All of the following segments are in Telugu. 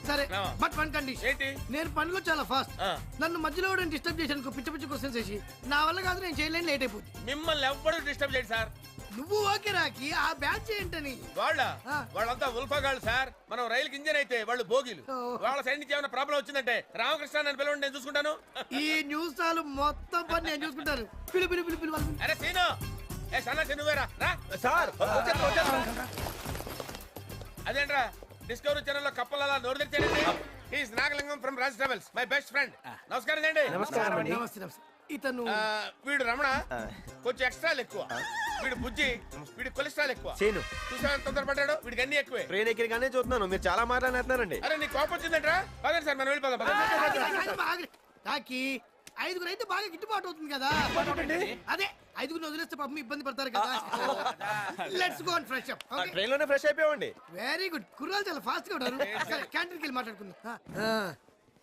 సరే బట్ వన్ కండిషన్. ఏంటి? నేను పనిలో చాలా ఫాస్ట్. నన్ను మధ్యలో డిస్టర్బ్ చేశాను పిచ్చి పిచ్చి క్వశ్చన్స్ చేసి నా వల్ల కాదు, నేను చేయలేని, లేట్ అయిపోతుంది. మిమ్మల్ని ఎవ్వడు డిస్టర్బ్ చేయడు సార్. నువ్వు ఓకే రాకి ఆ బ్యాచ్ ఏంటని? వాళ్ళంతా ఉల్ఫాగాళ్ళు సార్. మనం రైలుకి ఇంజన్ అయితే వాళ్ళు బోగీలు. వాళ్ళ సైడ్ నుంచి ఏమైనా ప్రాబ్లం వచ్చిందంటే రామకృష్ణ నన్ను పిలవండి, నేను చూసుకుంటాను. ఈ న్యూస్ తాలు మొత్తం పని నేను చూసుకుంటాను. పిలు పిలు పిలు పిలు. అరే సీను, ఏ సన్నా నువ్వేరా రా సార్. అదేంట్రా డిస్కవరీ ఛానల్ లో కప్పలు అలా నోరు తెచ్చాడండి. He's Nagalingam from Raj travels, my best friend. నమస్కారం అండి. నమస్తే నమస్తే. ఇతను వీడు రమణ, కొంచెం ఎక్స్ట్రాలు ఎక్కువ. వీడు బుజ్జి, వీడి కొలెస్ట్రాల్ ఎక్కువ. చూసా తొందరపడ్డాడు, వీడికి అన్ని ఎక్కువే. ట్రైన్ ఎక్కడిగానే చూస్తున్నాను, మీరు చాలా మాట్లాడుతున్నారండి. అరే నీ కోపం వచ్చిందంట్రా? పదండి సార్, మనం వెళ్ళిపోదాం. రాకి ఐదుగురు అయితే బాగా గిట్టుబాటు అవుతుంది కదా. అదే ఐదుగురు వదిలేస్తే పాపం ఇబ్బంది పడతారు కదా. Let's go and fresh up. Train లోనే ఫ్రెష్ అయిపోయామండి. Very good. కుర్రాలు చాలా ఫాస్ట్ గా ఉన్నారు. క్యాంటీన్కి వెళ్ళి మాట్లాడుకుందాం.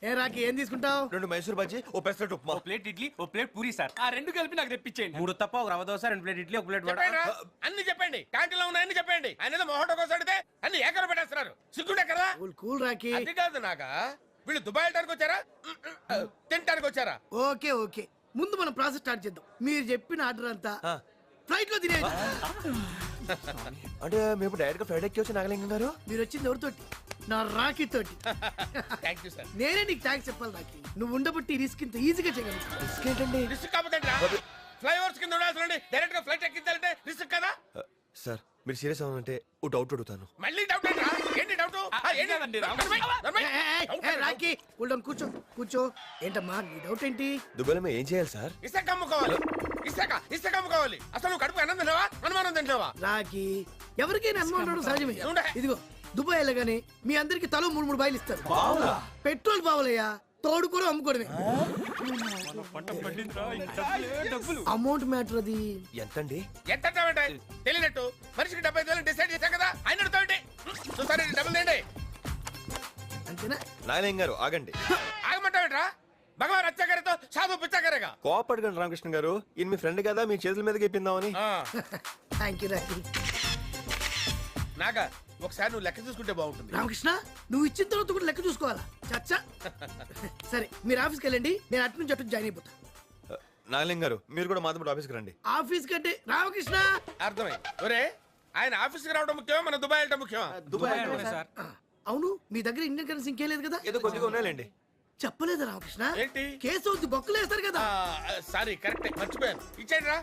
ఏ రాకి ఏం తీసుకుంటావు? 2 మైసూర్ బజ్జీ, ఓ పెసరట్ ఉప్మా, ఓ ప్లేట్ ఇడ్లీ, ఓ ప్లేట్ పూరి సార్. ఆ రెండు కలిపి నాకు తెప్పించేయండి. 3 తప్ప ఒక రవ దోశ, 2 ప్లేట్ ఇడ్లీ, ఒక ప్లేట్ వడ. అన్ని చెప్పండి, క్యాంటీన్ లో ఉన్నాయని చెప్పండి. ఆయన మొహటో కోసం అడిగితే అన్ని ఏకర పెట్టేస్తున్నారు. సిగ్గుండే కదా. కూల్ రాకి. అది కాదు నాగా, వీళ్ళు దుబాయ్ వెళ్ళడానికి వచ్చారా తినడానికి వచ్చారా? ఓకే ఓకే, ముందు మనం ప్రాసెస్ స్టార్ట్ చేద్దాం. మీరు చెప్పిన ఆర్డర్ అంతా ఫ్లైట్ లో తినేది. అంటే మేము డైరెక్ట్ గా ఫ్లైట్ ఎక్కి వచ్చి నాగలింగం గారు. మీరు వచ్చింది ఎవరితోటి? నా రాఖీ తోటి. Thank you sir. నేనే నీకు థ్యాంక్స్ చెప్పాలి రాఖీ. నువ్వు ఉండబట్టి రిస్క్ ఇంత ఈజీగా చేయగలుగుతావు. రిస్క్ ఏంటండి? రిస్క్ కాకపోతే ఫ్లైఓవర్స్ కింద ఉండాల్సిన డైరెక్ట్ గా ఫ్లైట్ ఎక్కించాలంటే రిస్క్ కదా. సార్ మీరు సీరియస్ అవునంటే ఓ డౌట్ అడుగుతాను. మళ్ళీ డౌట్ ఏంటి? డౌట్ రాఖీ కూర్చో కూర్చో. ఏంటమ్మా నీ డౌట్ ఏంటి? దుబాయ్లో మేము ఏం చేయాలి సార్? ఇసుక అమ్ముకోవాలి. ఇసుక అమ్ముకోవాలి. అసలు నువ్వు కడుపు అన్నం తిన్నావా, అనుమానం తింటావా? రాఖీ ఎవరికైనా అనుమానం సహజమే. ఇదిగో దుబాయ్ వెళ్ళగానే మీ అందరికి తలో 3 బాయిలు ఇస్తారు. పెట్రోల్ బావులయ్యా, తోడు కూడా అమ్ముకోవడమే. Amount matter. అది ఎంతండి? ఎంత తెలియనట్టు మనిషికి 75,000 డిసైడ్ చేశాం కదా. ఆయన చూసారు డబ్బులు తేండి. అంతేనా? నాగలింగం గారు ఆగండి. ఆగమంటావేట్రా? భగవాన్ అత్యాగారితో సాధు పిచ్చాగారేగా. కోపడకండి రామకృష్ణ గారు, ఈయన మీ ఫ్రెండ్ కదా, మీ చేతుల మీదకి ఇప్పిందామని. Thank you Rakhi. నాగా ఒకసారి నువ్వు లెక్క చూసుకుంటే బాగుంటుంది. రామకృష్ణ నువ్వు ఇచ్చిన తర్వాత కూడా లెక్క చూసుకోవాలా? చచ్చా. సరే మీరు ఆఫీస్కి వెళ్ళండి, నేను అటు నుంచి అటు జాయిన్ అయిపోతా. నాగలింగం గారు మీరు కూడా మాతో ఆఫీస్కి రండి. ఆఫీస్ కంటే రామకృష్ణ. అర్థమై ఒరే, ఆయన ఆఫీస్కి రావడం ముఖ్యమా, మన దుబాయ్ వెళ్ళడం ముఖ్యమా? Dubai sir. అవును, మీ దగ్గర ఇండియన్ కరెన్సీ ఇంకేం లేదు కదా? ఏదో కొద్దిగా ఉన్నాయండి. చెప్పలేదు రామకృష్ణ. ఏంటి? కేసు అవుద్ది, బొక్కలు వేస్తారు కదా. సారీ కరెక్ట్, మర్చిపోయాను. ఇచ్చేయండి రా.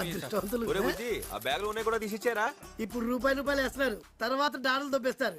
అదృష్టవంతులు. ఒరే బుజ్జి, ఆ బ్యాగ్ లో ఉన్నాయి కూడా తీసిచ్చారా? ఇప్పుడు రూపాయలు వేస్తున్నారు, తర్వాత డాలర్లు దొబ్బేస్తారు.